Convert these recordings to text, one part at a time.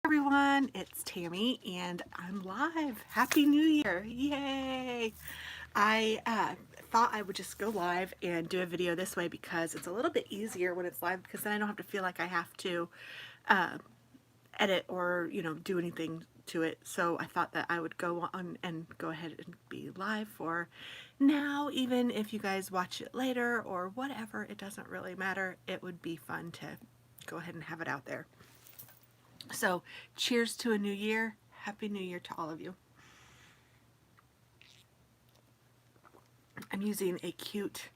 Everyone, it's Tammy and I'm live. Happy New Year! Yay! I thought I would just go live and do a video this way because it's a little bit easier when it's live, because then I don't have to feel like I have to edit or do anything to it. So I thought that I would go on and go ahead and be live for now. Even if you guys watch it later or whatever, it doesn't really matter. It would be fun to go ahead and have it out there. So, cheers to a new year. Happy New Year to all of you. I'm using a cute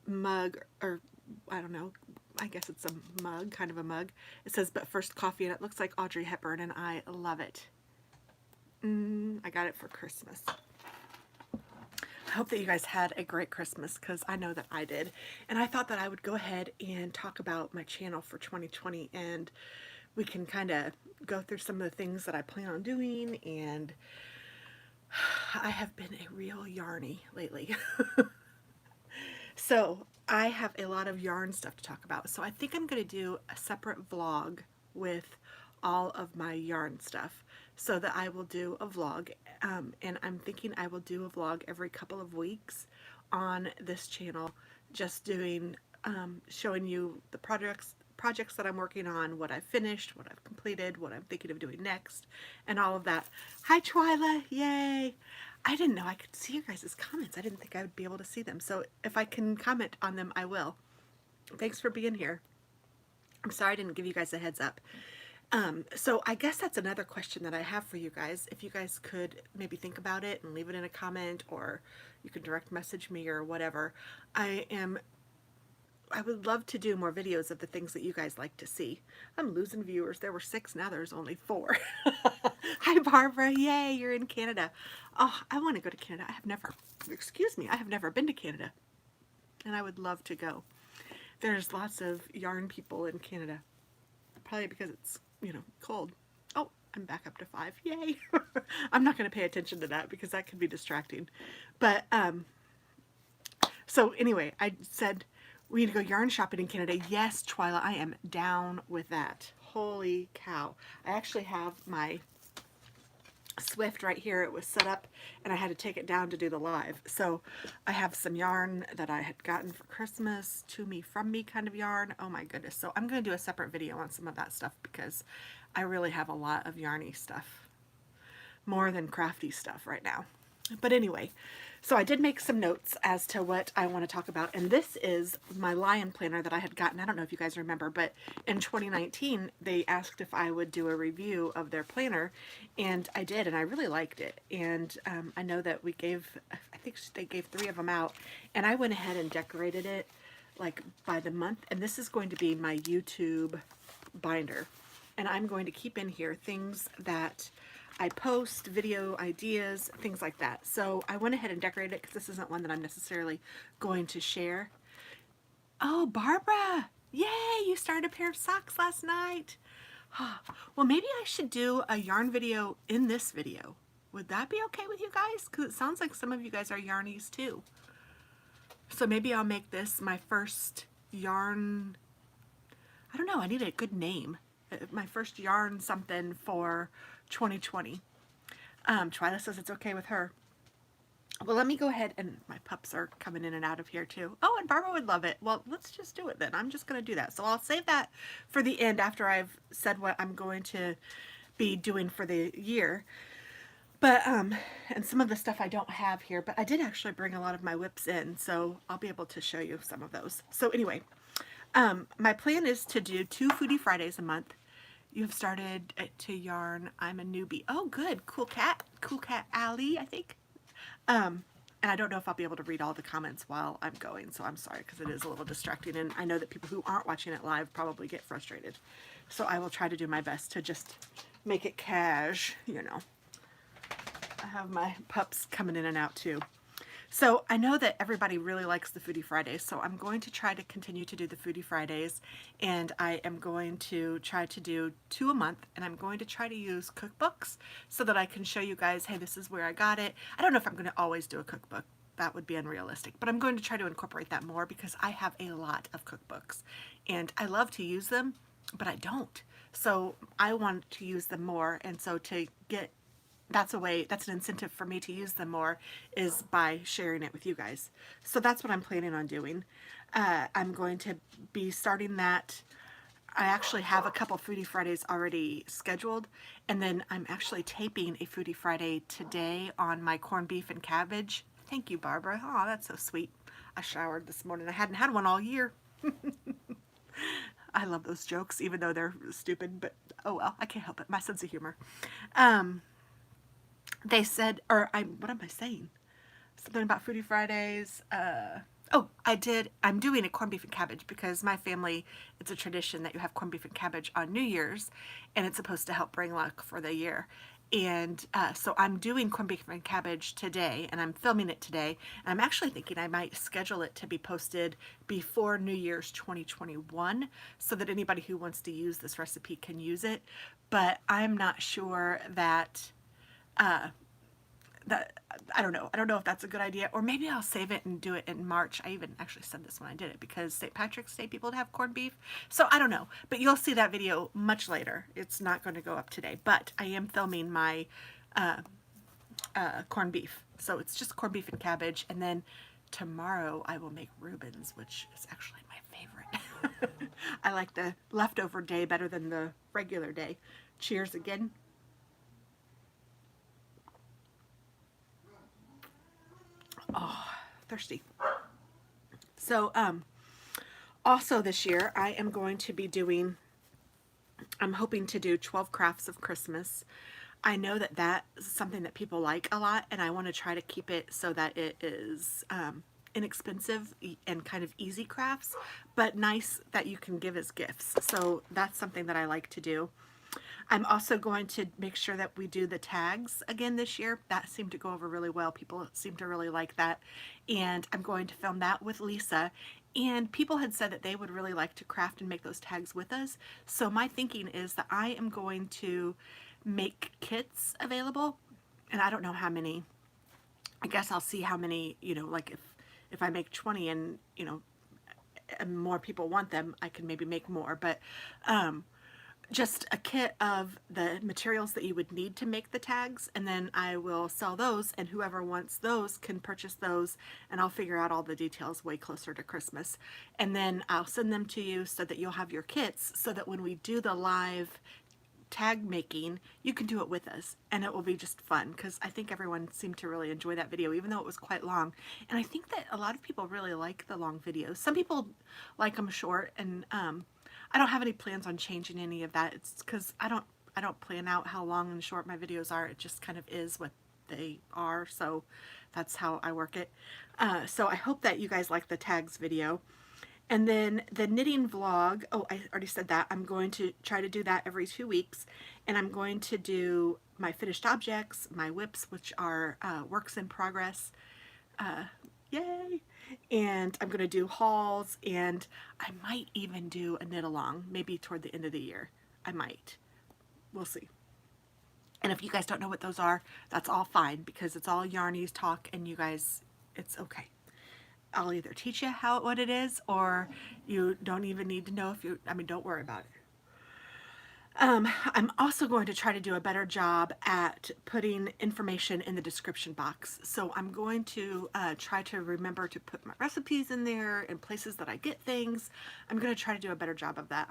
mug, or I don't know, I guess it's a mug, kind of a mug. It says, "But first coffee," and it looks like Audrey Hepburn, and I love it. I got it for Christmas. I hope that you guys had a great Christmas, because I know that I did. And I thought that I would go ahead and talk about my channel for 2020, and we can kind of go through some of the things that I plan on doing. And I have been a real yarny lately. So I have a lot of yarn stuff to talk about. So I think I'm going to do a separate vlog with all of my yarn stuff, so that I will do a vlog. And I'm thinking I will do a vlog every couple of weeks on this channel, just doing, showing you the projects that I'm working on, what I've finished, what I've completed, what I'm thinking of doing next, and all of that. Hi Twyla, yay! I didn't know I could see you guys' comments. I didn't think I would be able to see them. So if I can comment on them, I will. Thanks for being here. I'm sorry I didn't give you guys a heads up. So I guess that's another question that I have for you guys. If you guys could maybe think about it and leave it in a comment, or you can direct message me or whatever. I would love to do more videos of the things that you guys like to see. I'm losing viewers. There were 6, now there's only 4. Hi Barbara, yay, you're in Canada. Oh, I want to go to Canada. I have never been to Canada, and I would love to go. There's lots of yarn people in Canada, probably because it's, cold. Oh, I'm back up to 5, yay. I'm not going to pay attention to that because that could be distracting. But, so anyway, I said, we need to go yarn shopping in Canada. Yes, Twyla, I am down with that. Holy cow. I actually have my Swift right here. It was set up and I had to take it down to do the live. So I have some yarn that I had gotten for Christmas, to me, from me kind of yarn. Oh my goodness. So I'm going to do a separate video on some of that stuff, because I really have a lot of yarny stuff. More than crafty stuff right now. But anyway, so I did make some notes as to what I want to talk about, and this is my Lion planner that I had gotten. I don't know if you guys remember, but in 2019 they asked if I would do a review of their planner, and I did, and I really liked it. And I know that I think they gave 3 of them out, and I went ahead and decorated it like by the month, and this is going to be my YouTube binder, and I'm going to keep in here things that I post, video ideas, things like that. So I went ahead and decorated it, because this isn't one that I'm necessarily going to share. Oh, Barbara! Yay! You started a pair of socks last night. Well, maybe I should do a yarn video in this video. Would that be okay with you guys? Because it sounds like some of you guys are yarnies too. So maybe I'll make this my first yarn. I don't know, I need a good name. My first yarn something for 2020. Twyla says it's okay with her. Well, let me go ahead, and my pups are coming in and out of here too. Oh, and Barbara would love it. Well, let's just do it then. I'm just going to do that. So I'll save that for the end, after I've said what I'm going to be doing for the year. But, and some of the stuff I don't have here, but I did actually bring a lot of my whips in, so I'll be able to show you some of those. So anyway, my plan is to do 2 Foodie Fridays a month. You have started to yarn. I'm a newbie. Oh, good. Cool cat Allie, I think. And I don't know if I'll be able to read all the comments while I'm going, so I'm sorry, because it is a little distracting, and I know that people who aren't watching it live probably get frustrated. So I will try to do my best to just make it cash, I have my pups coming in and out too. So I know that everybody really likes the Foodie Fridays, so I'm going to try to continue to do the Foodie Fridays, and I am going to try to do 2 a month, and I'm going to try to use cookbooks so that I can show you guys, hey, this is where I got it. I don't know if I'm going to always do a cookbook. That would be unrealistic, but I'm going to try to incorporate that more, because I have a lot of cookbooks, and I love to use them, but I don't. So I want to use them more. And so to get, that's an incentive for me to use them more, is by sharing it with you guys. So that's what I'm planning on doing. I'm going to be starting that. I actually have a couple Foodie Fridays already scheduled, and then I'm actually taping a Foodie Friday today on my corned beef and cabbage. Thank you, Barbara. Oh, that's so sweet. I showered this morning. I hadn't had one all year. I love those jokes, even though they're stupid, but oh well, I can't help it. My sense of humor. They said, what am I saying? Something about Foodie Fridays. Oh, I'm doing a corned beef and cabbage because my family, it's a tradition that you have corned beef and cabbage on New Year's, and it's supposed to help bring luck for the year. And so I'm doing corned beef and cabbage today, and I'm filming it today. And I'm actually thinking I might schedule it to be posted before New Year's 2021 so that anybody who wants to use this recipe can use it. But I'm not sure that I don't know. I don't know if that's a good idea, or maybe I'll save it and do it in March. I even actually said this when I did it because St. Patrick's Day people have corned beef. So I don't know, but you'll see that video much later. It's not going to go up today, but I am filming my corned beef. So it's just corned beef and cabbage. And then tomorrow I will make Reubens, which is actually my favorite. I like the leftover day better than the regular day. Cheers again. Oh, thirsty. So, also this year, I am going to be doing, I'm hoping to do 12 crafts of Christmas. I know that that is something that people like a lot, and I want to try to keep it so that it is inexpensive and kind of easy crafts, but nice that you can give as gifts. So that's something that I like to do. I'm also going to make sure that we do the tags again this year. That seemed to go over really well. People seem to really like that. And I'm going to film that with Lisa. And people had said that they would really like to craft and make those tags with us. So my thinking is that I am going to make kits available. And I don't know how many. I guess I'll see how many, you know, like if I make 20 and, you know, and more people want them, I can maybe make more. But just a kit of the materials that you would need to make the tags, and then I will sell those, and whoever wants those can purchase those, and I'll figure out all the details way closer to Christmas. And then I'll send them to you so that you'll have your kits, so that when we do the live tag making, you can do it with us, and it will be just fun, because I think everyone seemed to really enjoy that video, even though it was quite long. And I think that a lot of people really like the long videos. Some people like them short, and I don't have any plans on changing any of that. It's because I don't plan out how long and short my videos are. It just kind of is what they are, so that's how I work it. So I hope that you guys like the tags video. And then the knitting vlog, oh, I already said that. I'm going to try to do that every 2 weeks. And I'm going to do my finished objects, my whips, which are works in progress. Yay! And I'm going to do hauls, and I might even do a knit along, maybe toward the end of the year. I might. We'll see. And if you guys don't know what those are, that's all fine, because it's all yarnies talk, and you guys, it's okay. I'll either teach you what it is, or you don't even need to know if you, I mean, don't worry about it. I'm also going to try to do a better job at putting information in the description box. So I'm going to try to remember to put my recipes in there and places that I get things. I'm going to try to do a better job of that.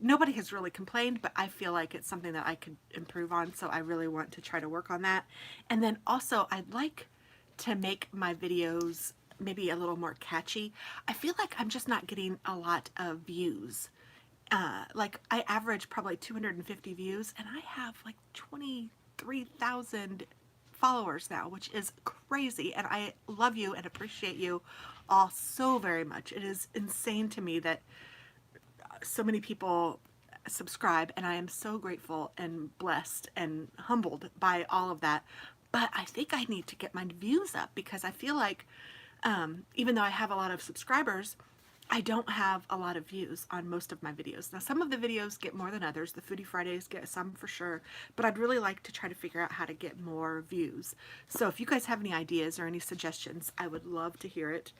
Nobody has really complained, but I feel like it's something that I could improve on. So I really want to try to work on that. And then also I'd like to make my videos maybe a little more catchy. I feel like I'm just not getting a lot of views. Like I average probably 250 views, and I have like 23,000 followers now, which is crazy. And I love you and appreciate you all so very much. It is insane to me that so many people subscribe, and I am so grateful and blessed and humbled by all of that. But I think I need to get my views up, because I feel like even though I have a lot of subscribers, I don't have a lot of views on most of my videos. Now, some of the videos get more than others. The Foodie Fridays get some for sure, but I'd really like to try to figure out how to get more views. So if you guys have any ideas or any suggestions, I would love to hear it.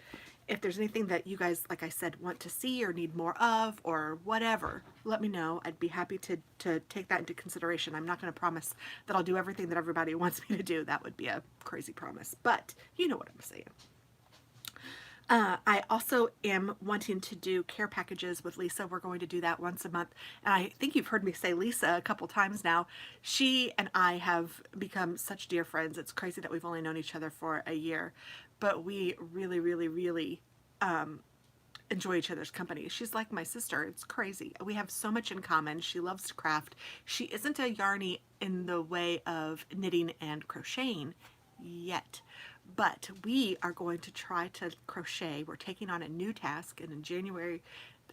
If there's anything that you guys, like I said, want to see or need more of or whatever, let me know. I'd be happy to take that into consideration. I'm not going to promise that I'll do everything that everybody wants me to do. That would be a crazy promise, but you know what I'm saying. I also am wanting to do care packages with Lisa. We're going to do that once a month. And I think you've heard me say Lisa a couple times now. She and I have become such dear friends. It's crazy that we've only known each other for a year, but we really, really, really enjoy each other's company. She's like my sister. It's crazy. We have so much in common. She loves to craft. She isn't a yarny in the way of knitting and crocheting yet, but we are going to try to crochet. We're taking on a new task, and in January,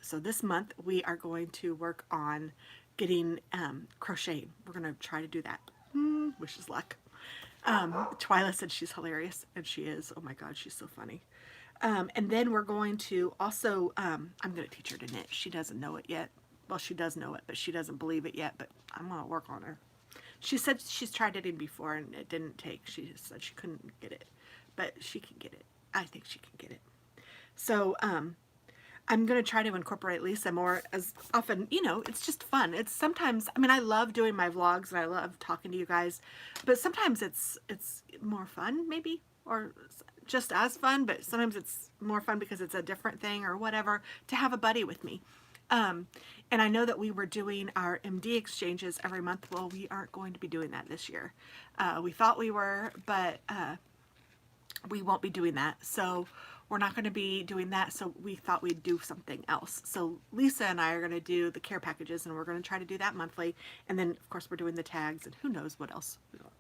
so this month, we are going to work on getting crocheting. We're going to try to do that. Wish us luck. Twyla said she's hilarious, and she is. Oh my God, she's so funny. And then we're going to also, I'm going to teach her to knit. She doesn't know it yet. Well, she does know it, but she doesn't believe it yet, but I'm going to work on her. She said she's tried knitting before and it didn't take. She said she couldn't get it, but she can get it. I think she can get it. So, I'm going to try to incorporate Lisa more as often, you know, it's just fun. It's sometimes, I mean, I love doing my vlogs and I love talking to you guys, but sometimes it's more fun maybe, or just as fun, but sometimes it's more fun because it's a different thing or whatever, to have a buddy with me. And I know that we were doing our MD exchanges every month. Well, we aren't going to be doing that this year. We thought we were, but we won't be doing that. So we're not going to be doing that. So we thought we'd do something else. So Lisa and I are going to do the care packages, and we're going to try to do that monthly. And then, of course, we're doing the tags, and who knows what else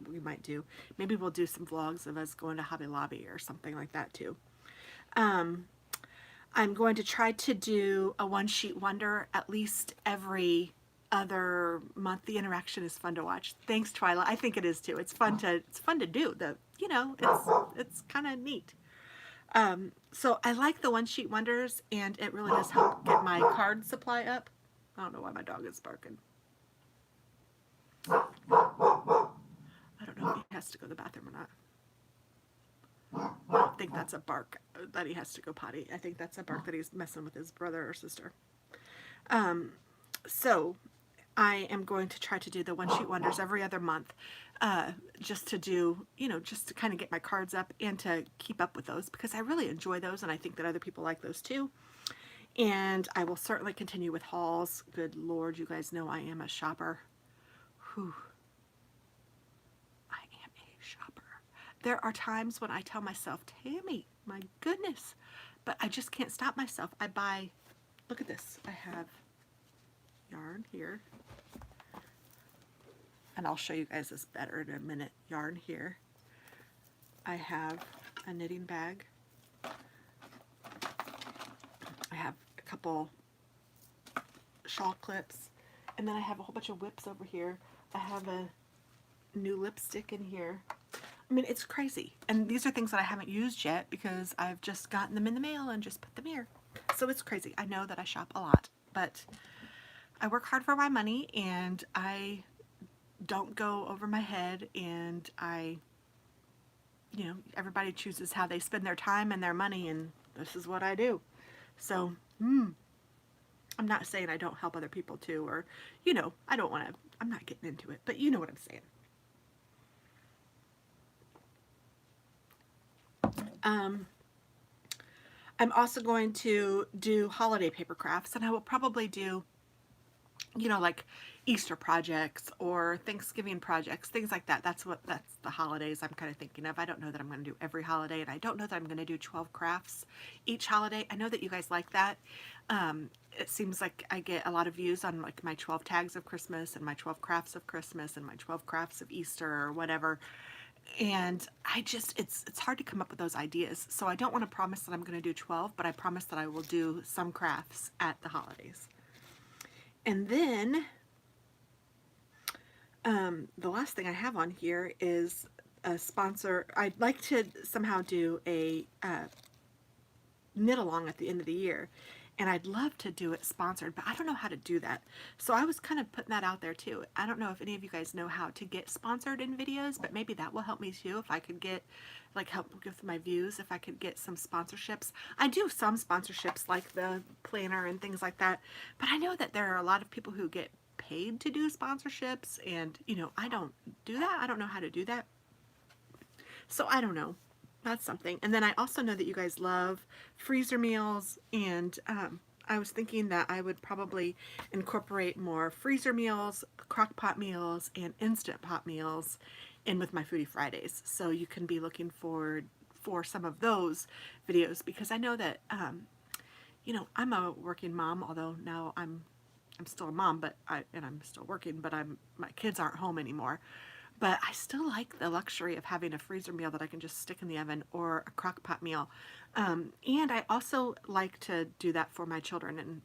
we might do. Maybe we'll do some vlogs of us going to Hobby Lobby or something like that too. I'm going to try to do a one sheet wonder at least every other month. The interaction is fun to watch. Thanks, Twyla. I think it is too. It's fun to do. You know, it's kind of neat. So I like the one sheet wonders, and it really does help get my card supply up. I don't know why my dog is barking. I don't know if he has to go to the bathroom or not. I don't think that's a bark that he has to go potty. I think that's a bark that he's messing with his brother or sister. So I am going to try to do the one sheet wonders every other month, just to do, you know, just to kind of get my cards up and to keep up with those, because I really enjoy those and I think that other people like those too. And I will certainly continue with hauls. Good Lord, you guys know I am a shopper. Whew. I am a shopper. There are times when I tell myself, Tammy, my goodness, but I just can't stop myself. I buy, look at this. I have yarn here, and I'll show you guys this better in a minute. Yarn here. I have a knitting bag. I have a couple shawl clips, and then I have a whole bunch of whips over here. I have a new lipstick in here. I mean, it's crazy. And these are things that I haven't used yet because I've just gotten them in the mail and just put them here. So it's crazy. I know that I shop a lot, but I work hard for my money, and I don't go over my head, and you know, everybody chooses how they spend their time and their money, and this is what I do. So, I'm not saying I don't help other people too, or, you know, I'm not getting into it, but you know what I'm saying. I'm also going to do holiday paper crafts, and I will probably do, you know, like Easter projects or Thanksgiving projects, things like that. That's the holidays I'm kind of thinking of. I don't know that I'm going to do every holiday, and I don't know that I'm going to do 12 crafts each holiday. I know that you guys like that. It seems like I get a lot of views on like my 12 tags of Christmas and my 12 crafts of Christmas and my 12 crafts of Easter or whatever. And it's hard to come up with those ideas. So I don't want to promise that I'm going to do 12, but I promise that I will do some crafts at the holidays. And then the last thing I have on here is a sponsor. I'd like to somehow do a knit along at the end of the year. And I'd love to do it sponsored, but I don't know how to do that. So I was kind of putting that out there too. I don't know if any of you guys know how to get sponsored in videos, but maybe that will help me too. If I could get, like, help with my views, if I could get some sponsorships. I do some sponsorships like the planner and things like that, but I know that there are a lot of people who get paid to do sponsorships, and you know, I don't do that. I don't know how to do that. So I don't know. That's something. And then I also know that you guys love freezer meals, and I was thinking that I would probably incorporate more freezer meals, crock pot meals, and instant pot meals in with my Foodie Fridays. So you can be looking forward for some of those videos, because I know that you know, I'm a working mom, although now I'm still a mom, but I'm still working, but my kids aren't home anymore. But I still like the luxury of having a freezer meal that I can just stick in the oven, or a crock pot meal. And I also like to do that for my children. And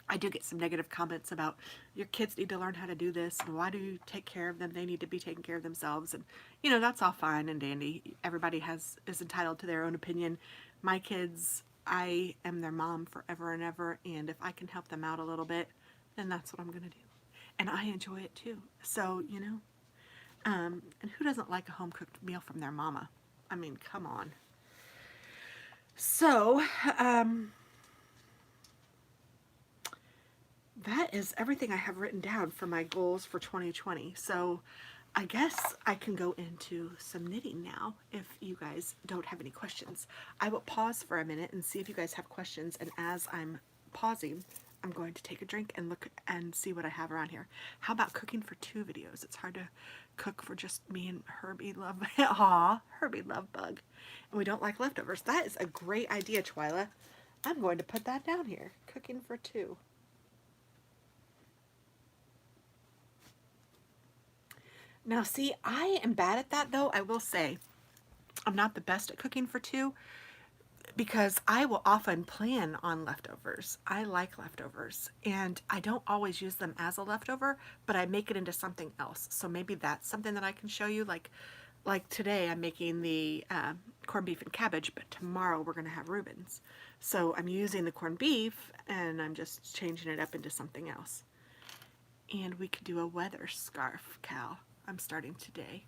I do get some negative comments about, your kids need to learn how to do this, and why do you take care of them? They need to be taking care of themselves. And you know, that's all fine and dandy. Everybody is entitled to their own opinion. My kids, I am their mom forever and ever, and if I can help them out a little bit, then that's what I'm gonna do. And I enjoy it too. So, you know, and who doesn't like a home cooked meal from their mama? I mean, come on. So, that is everything I have written down for my goals for 2020. So I guess I can go into some knitting now if you guys don't have any questions. I will pause for a minute and see if you guys have questions, and as I'm pausing, I'm going to take a drink and look and see what I have around here. How about cooking for 2 videos? It's hard to cook for just me and Herbie Love. Aw, Herbie Love Bug. And we don't like leftovers. That is a great idea, Twyla. I'm going to put that down here. Cooking for 2. Now, see, I am bad at that, though. I will say I'm not the best at cooking for 2, because I will often plan on leftovers. I like leftovers, and I don't always use them as a leftover, but I make it into something else. So maybe that's something that I can show you. Like today, I'm making the corned beef and cabbage, but tomorrow we're going to have Reubens. So I'm using the corned beef, and I'm just changing it up into something else. And we could do a weather scarf, Cal. I'm starting today.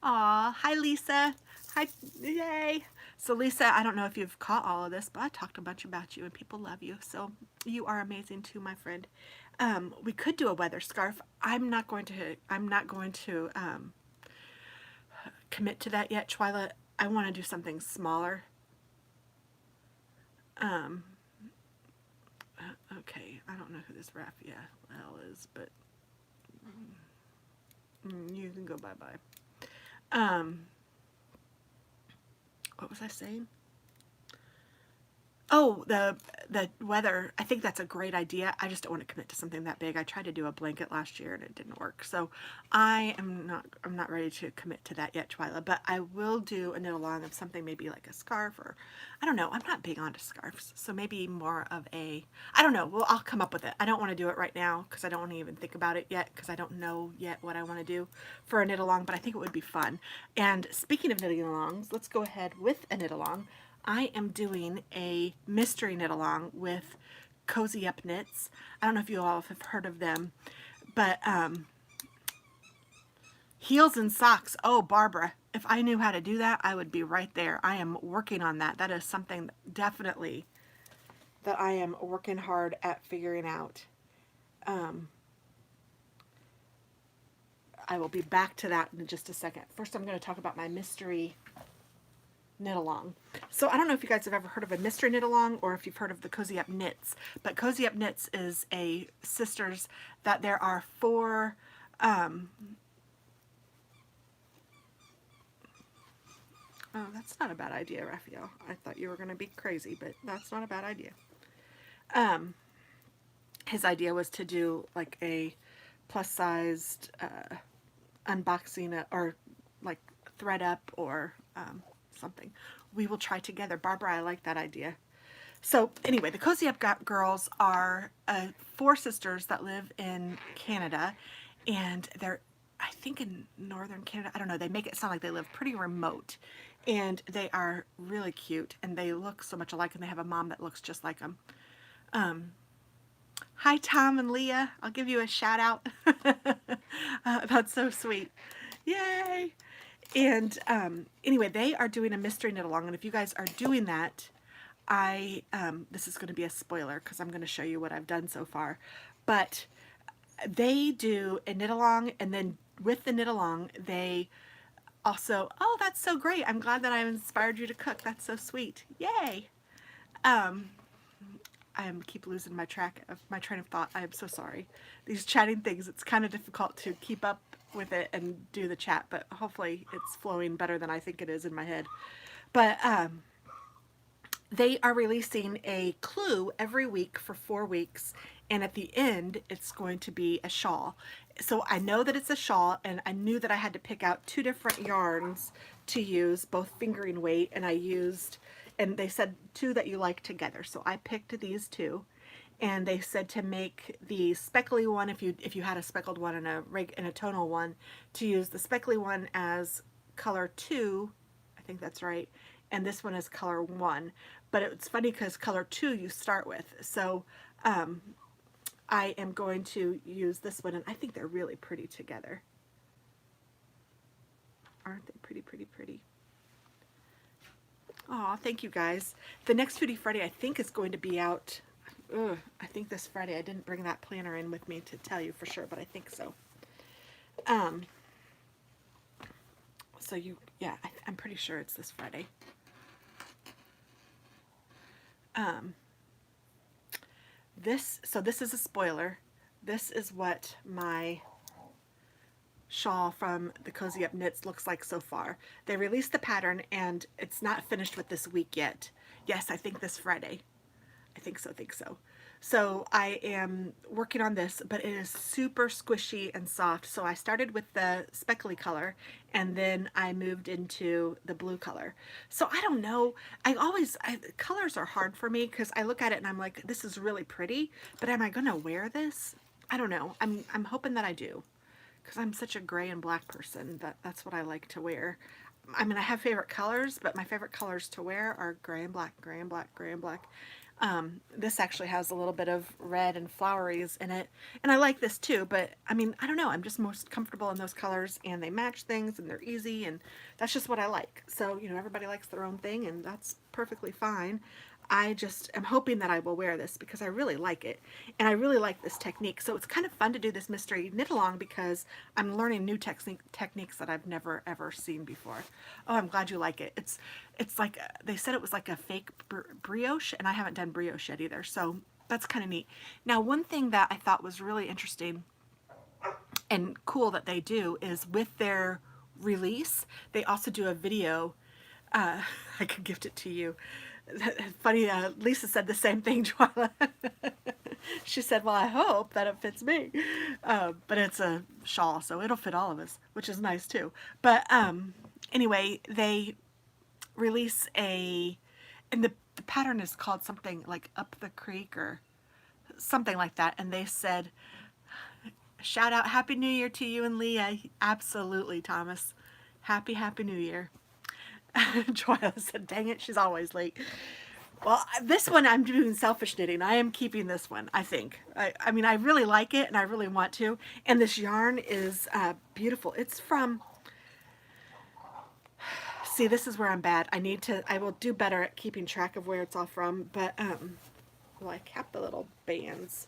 Aw, hi Lisa. Hi, yay. So Lisa, I don't know if you've caught all of this, but I talked a bunch about you, and people love you. So you are amazing too, my friend. We could do a weather scarf. I'm not going to commit to that yet, Twyla. I want to do something smaller. Okay, I don't know who this Raphael is, but you can go bye-bye. What was I saying? Oh, the weather. I think that's a great idea. I just don't want to commit to something that big. I tried to do a blanket last year and it didn't work. So I'm not ready to commit to that yet, Twyla, but I will do a knit along of something maybe like a scarf, or I don't know. I'm not big onto scarves. So maybe more of a, I don't know. Well, I'll come up with it. I don't want to do it right now because I don't want to even think about it yet, because I don't know yet what I want to do for a knit along, but I think it would be fun. And speaking of knitting alongs, let's go ahead with a knit along. I am doing a mystery knit along with Cozy Up Knits. I don't know if you all have heard of them, but heels and socks. Oh, Barbara, if I knew how to do that, I would be right there. I am working on that. That is something definitely that I am working hard at figuring out. I will be back to that in just a second. First, I'm going to talk about my mystery knit along. So I don't know if you guys have ever heard of a mystery knit along, or if you've heard of the Cozy Up Knits, but Cozy Up Knits is a sisters that there are 4 oh, that's not a bad idea, Raphael. I thought you were going to be crazy, but that's not a bad idea. His idea was to do like a plus-sized unboxing, or like thread up, or something. We will try together. Barbara, I like that idea. So anyway, the Cozy Up girls are 4 sisters that live in Canada, and they're, I think, in northern Canada. I don't know. They make it sound like they live pretty remote, and they are really cute, and they look so much alike, and they have a mom that looks just like them. Hi, Tom and Leah. I'll give you a shout out. That's so sweet. Yay. And anyway, they are doing a mystery knit along. And if you guys are doing that, this is going to be a spoiler because I'm going to show you what I've done so far. But they do a knit along, and then with the knit along, they also, oh, that's so great. I'm glad that I inspired you to cook. That's so sweet. Yay. I keep losing my track of my train of thought. I am so sorry. These chatting things, it's kind of difficult to keep up with it and do the chat, but hopefully it's flowing better than I think it is in my head. But they are releasing a clue every week for 4 weeks, and at the end it's going to be a shawl. So I know that it's a shawl, and I knew that I had to pick out 2 different yarns to use, both fingering weight, and I used, and they said 2 that you like together. So I picked these 2, and they said to make the speckly one, if you had a speckled one and a tonal one, to use the speckly one as color 2, I think that's right, and this one is color 1. But it's funny because color 2 you start with. So I am going to use this one, and I think they're really pretty together. Aren't they pretty, pretty, pretty? Oh, thank you guys. The next Foodie Friday I think is going to be out, I think this Friday. I didn't bring that planner in with me to tell you for sure, but I think so. So yeah, I'm pretty sure it's this Friday. This is a spoiler. This is what my shawl from the Cozy Up Knits looks like so far. They released the pattern, and it's not finished with this week yet. Yes, I think this Friday. I think so. So I am working on this, but it is super squishy and soft. So I started with the speckly color, and then I moved into the blue color. So I don't know. Colors are hard for me because I look at it and I'm like, this is really pretty, but am I gonna wear this? I don't know. I'm hoping that I do, because I'm such a gray and black person. That's what I like to wear. I mean, I have favorite colors, but my favorite colors to wear are gray and black, gray and black, gray and black. This actually has a little bit of red and floweries in it, and I like this too, but I mean, I don't know, I'm just most comfortable in those colors, and they match things, and they're easy, and that's just what I like. So, you know, everybody likes their own thing, and that's perfectly fine. I just am hoping that I will wear this because I really like it, and I really like this technique. So it's kind of fun to do this mystery knit along because I'm learning new techniques that I've never ever seen before. Oh, I'm glad you like it. It's like, they said it was like a fake brioche, and I haven't done brioche yet either, so that's kind of neat. Now, one thing that I thought was really interesting and cool that they do is with their release, they also do a video. I could gift it to you. Funny, Lisa said the same thing, Twyla. She said, well, I hope that it fits me. But it's a shawl, so it'll fit all of us, which is nice too. But anyway, they release and the pattern is called something like Up the Creek or something like that. And they said, shout out, Happy New Year to you and Leah. Absolutely, Thomas. Happy New Year. Twyla said, dang it, she's always late. Well, this one I'm doing selfish knitting. I am keeping this one, I think. I mean, I really like it, and I really want to. And this yarn is beautiful. It's from, see, this is where I'm bad. I will do better at keeping track of where it's all from. But, well, I kept the little bands.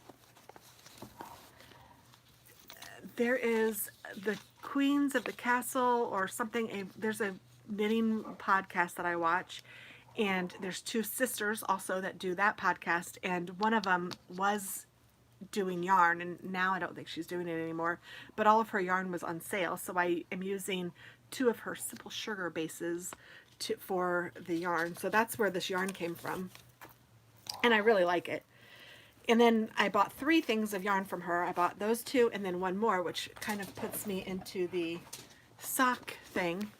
There is the Queens of the Castle or something. There's a knitting podcast that I watch, and there's 2 sisters also that do that podcast, and one of them was doing yarn, and now I don't think she's doing it anymore, but all of her yarn was on sale, so I am using 2 of her simple sugar bases for the yarn. So that's where this yarn came from, and I really like it. And then I bought 3 things of yarn from her. I bought those 2 and then one more, which kind of puts me into the sock thing.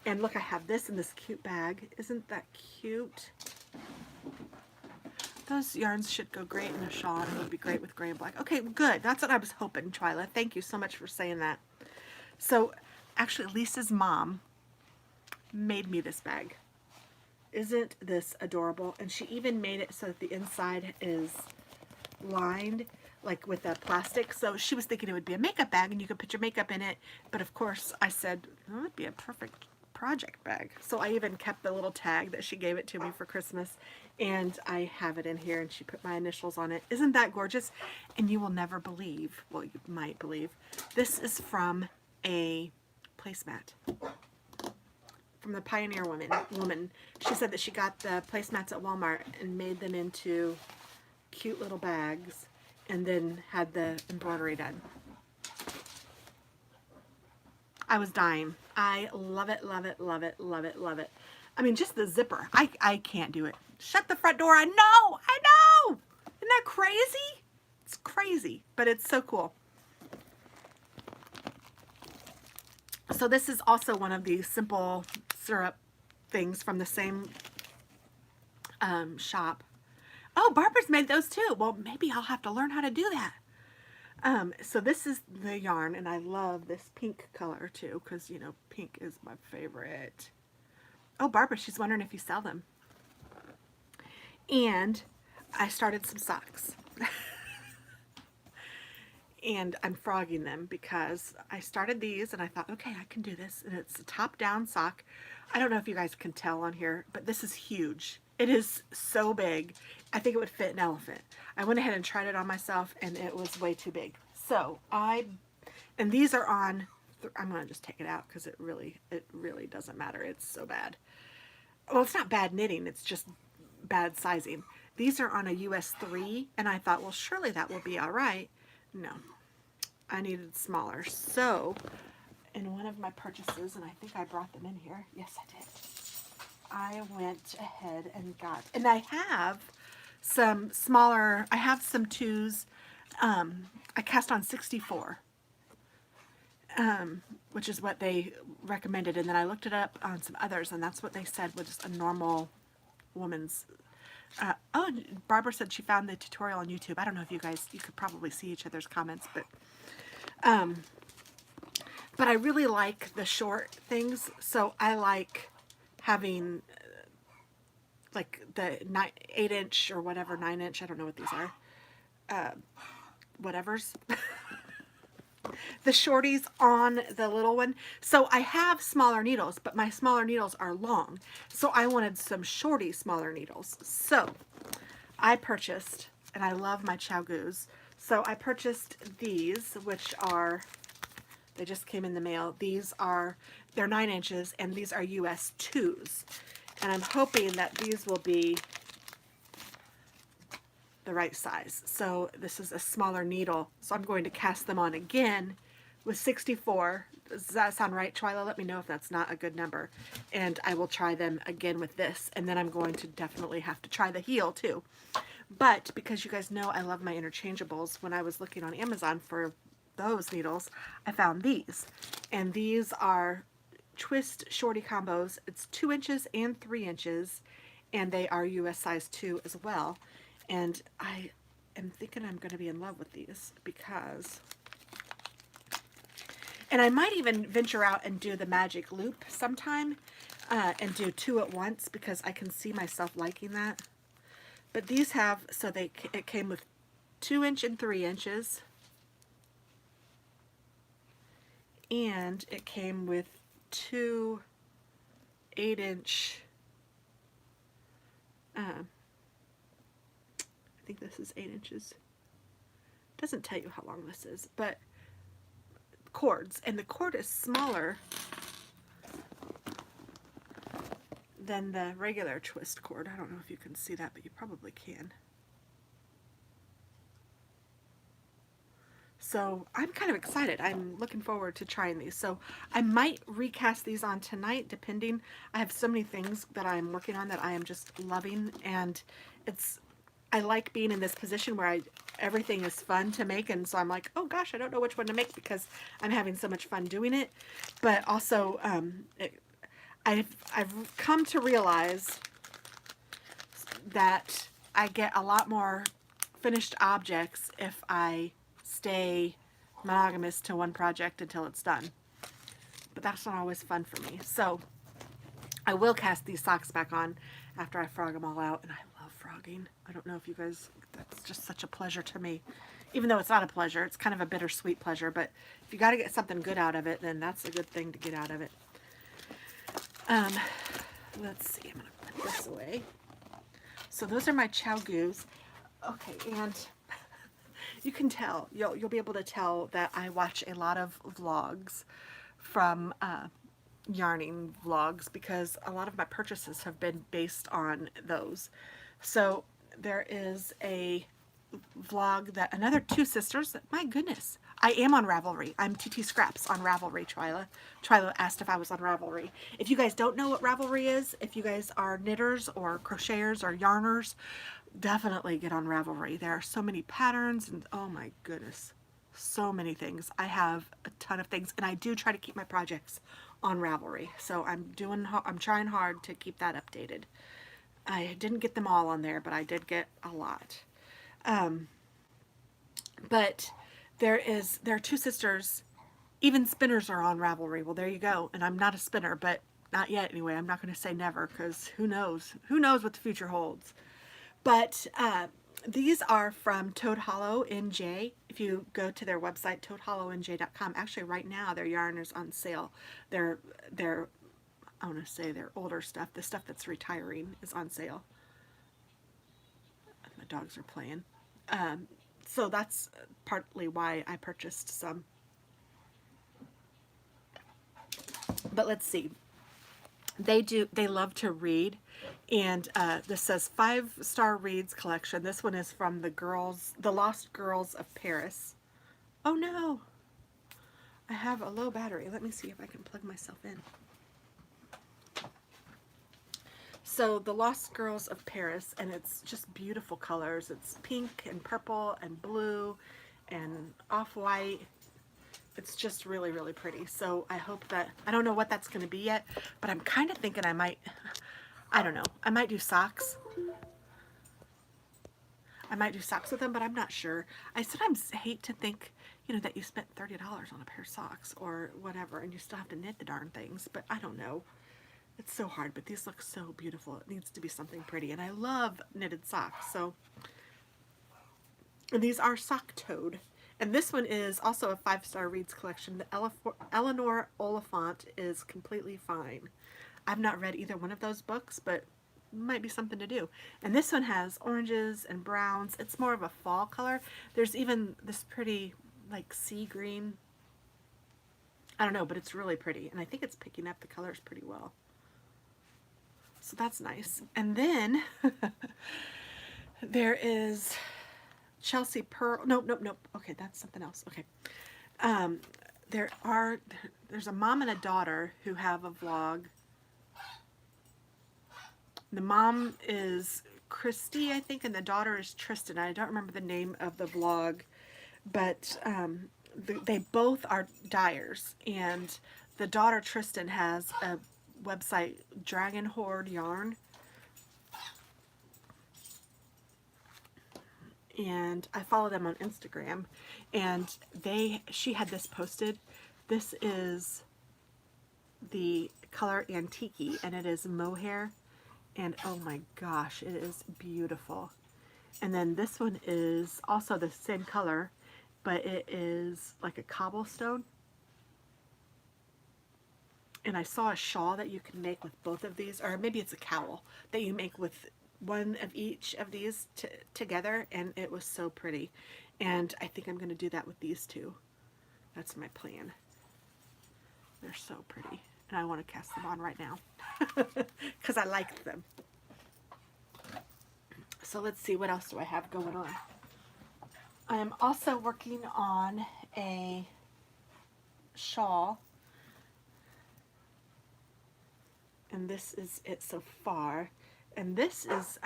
And look, I have this in this cute bag. Isn't that cute? Those yarns should go great in a shawl, and it would be great with gray and black. Okay, good. That's what I was hoping, Twyla. Thank you so much for saying that. So, actually, Lisa's mom made me this bag. Isn't this adorable? And she even made it so that the inside is lined like with a plastic. So she was thinking it would be a makeup bag and you could put your makeup in it. But of course I said, that would be a perfect project bag. So I even kept the little tag that she gave it to me for Christmas, and I have it in here, and she put my initials on it. Isn't that gorgeous? And you will never believe, well, you might believe, this is from a placemat. From the Pioneer woman. She said that she got the placemats at Walmart and made them into cute little bags and then had the embroidery done. I was dying. I love it, love it, love it, love it, love it. I mean, just the zipper. I can't do it. Shut the front door. I know. I know. Isn't that crazy? It's crazy, but it's so cool. So this is also one of the simple syrup things from the same shop. Oh, Barbara's made those too. Well, maybe I'll have to learn how to do that. So this is the yarn, and I love this pink color too, because, you know, pink is my favorite. Oh, Barbara, she's wondering if you sell them. And I started some socks. And I'm frogging them because I started these and I thought, okay, I can do this. And it's a top-down sock. I don't know if you guys can tell on here, but this is huge. It is so big. I think it would fit an elephant. I went ahead and tried it on myself, and it was way too big. So and these are on, I'm going to just take it out because it really doesn't matter. It's so bad. Well, it's not bad knitting. It's just bad sizing. These are on a US 3, and I thought, well, surely that will be all right. No, I needed smaller. So in one of my purchases, and I think I brought them in here. Yes, I did. I went ahead and got, and I have some smaller, I have some 2s. I cast on 64, which is what they recommended. And then I looked it up on some others, and that's what they said was just a normal woman's. Oh, Barbara said she found the tutorial on YouTube. I don't know if you guys, you could probably see each other's comments, but I really like the short things. So I like having like the 8-inch or whatever, 9-inch, I don't know what these are, whatevers. The shorties on the little one. So I have smaller needles, but my smaller needles are long. So I wanted some shorty smaller needles. So I purchased, and I love my Chow-Goos. So I purchased these, which are, they just came in the mail. These are, they're 9 inches, and these are US 2s. And I'm hoping that these will be the right size. So this is a smaller needle, so I'm going to cast them on again with 64. Does that sound right, Twyla? Let me know if that's not a good number, and I will try them again with this, and then I'm going to definitely have to try the heel too. But because you guys know I love my interchangeables, when I was looking on Amazon for those needles, I found these, and these are twist shorty combos. It's 2 inches and 3 inches, and they are US size 2 as well. And I am thinking I'm going to be in love with these because, and I might even venture out and do the magic loop sometime and do 2 at once because I can see myself liking that. But these have, so it came with 2 inch and 3 inches, and it came with 2 8-inch, I think this is 8 inches. Doesn't tell you how long this is, but cords, and the cord is smaller than the regular twist cord. I don't know if you can see that, but you probably can. So I'm kind of excited. I'm looking forward to trying these. So I might recast these on tonight, depending. I have so many things that I'm working on that I am just loving, and I like being in this position where everything is fun to make, and so I'm like, oh gosh, I don't know which one to make because I'm having so much fun doing it. But also, I've come to realize that I get a lot more finished objects if I stay monogamous to one project until it's done. But that's not always fun for me. So I will cast these socks back on after I frog them all out, and I love frogging. I don't know if you guys, that's just such a pleasure to me. Even though it's not a pleasure, it's kind of a bittersweet pleasure, but if you got to get something good out of it, then that's a good thing to get out of it. Let's see, I'm going to put this away. So those are my Chow Goos. Okay, and you can tell, you'll be able to tell that I watch a lot of vlogs from yarning vlogs because a lot of my purchases have been based on those. So there is a vlog that another two sisters, my goodness, I am on Ravelry. I'm TT.Scraps on Ravelry. Twyla asked if I was on Ravelry. If you guys don't know what Ravelry is, if you guys are knitters or crocheters or yarners, definitely get on Ravelry. There are so many patterns and oh my goodness, so many things. I have a ton of things, and I do try to keep my projects on Ravelry. So I'm trying hard to keep that updated. I didn't get them all on there, but I did get a lot. But there are two sisters, even spinners are on Ravelry. Well, there you go. And I'm not a spinner, but not yet anyway. I'm not going to say never because who knows what the future holds. But these are from Toad Hollow NJ. If you go to their website, toadhollowNJ.com, actually right now their yarn is on sale. Their I want to say their older stuff, the stuff that's retiring, is on sale. My dogs are playing. So that's partly why I purchased some. But let's see. They love to read, and this says 5-star reads collection. This one is from the Lost Girls of Paris. Oh no, I have a low battery. Let me see if I can plug myself in. So the Lost Girls of Paris, and it's just beautiful colors. It's pink and purple and blue and off-white. It's just really, really pretty. So I hope that, I don't know what that's going to be yet, but I'm kind of thinking I might do socks. I might do socks with them, but I'm not sure. I sometimes hate to think, that you spent $30 on a pair of socks or whatever, and you still have to knit the darn things, but I don't know. It's so hard, but these look so beautiful. It needs to be something pretty, and I love knitted socks. So, and these are Sock Toad. And this one is also a 5-star reads collection. The Eleanor Oliphant is completely fine. I've not read either one of those books, but might be something to do. And this one has oranges and browns. It's more of a fall color. There's even this pretty, like, sea green. I don't know, but it's really pretty. And I think it's picking up the colors pretty well. So that's nice. And then there is Chelsea Pearl. Nope. Okay, that's something else. Okay. There's a mom and a daughter who have a vlog. The mom is Christy, I think, and the daughter is Tristan. I don't remember the name of the vlog, but they both are dyers, and the daughter Tristan has a website, Dragon Horde Yarn, and I follow them on Instagram, and she had this posted. This is the color Antique, and it is mohair, and oh my gosh, it is beautiful. And then this one is also the same color, but it is like a cobblestone. And I saw a shawl that you can make with both of these, or maybe it's a cowl that you make with one of each of these together, and it was so pretty. And I think I'm going to do that with these two. That's my plan. They're so pretty, and I want to cast them on right now because I like them. So let's see, what else do I have going on? I am also working on a shawl. And this is it so far. And this is,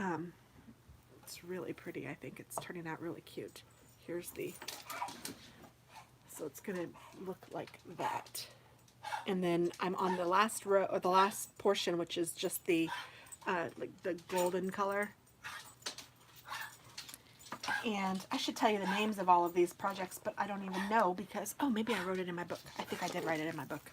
it's really pretty. I think it's turning out really cute. Here's so it's going to look like that. And then I'm on the last row, or the last portion, which is just the, like the golden color. And I should tell you the names of all of these projects, but I don't even know because, oh, maybe I wrote it in my book. I think I did write it in my book.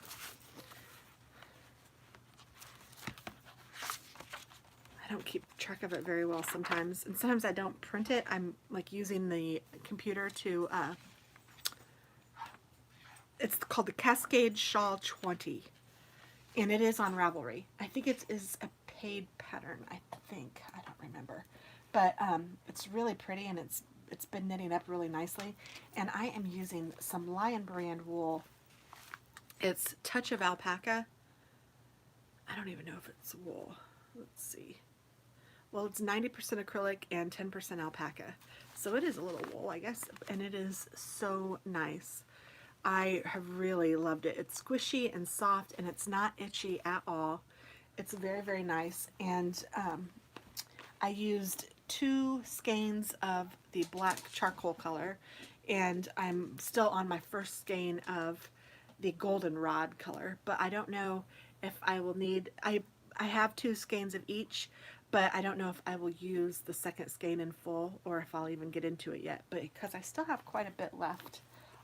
I don't keep track of it very well sometimes. And sometimes I don't print it. I'm like using the computer to, it's called the Cascade Shawl 20. And it is on Ravelry. I think it is a paid pattern, I think. I don't remember. But it's really pretty, and it's been knitting up really nicely. And I am using some Lion brand wool. It's Touch of Alpaca. I don't even know if it's wool. Let's see. Well, it's 90% acrylic and 10% alpaca. So it is a little wool, I guess. And it is so nice. I have really loved it. It's squishy and soft, and it's not itchy at all. It's very, very nice. And I used 2 skeins of the black charcoal color, and I'm still on my first skein of the goldenrod color, but I don't know if I will need, I have 2 skeins of each, but I don't know if I will use the second skein in full or if I'll even get into it yet, but because I still have quite a bit left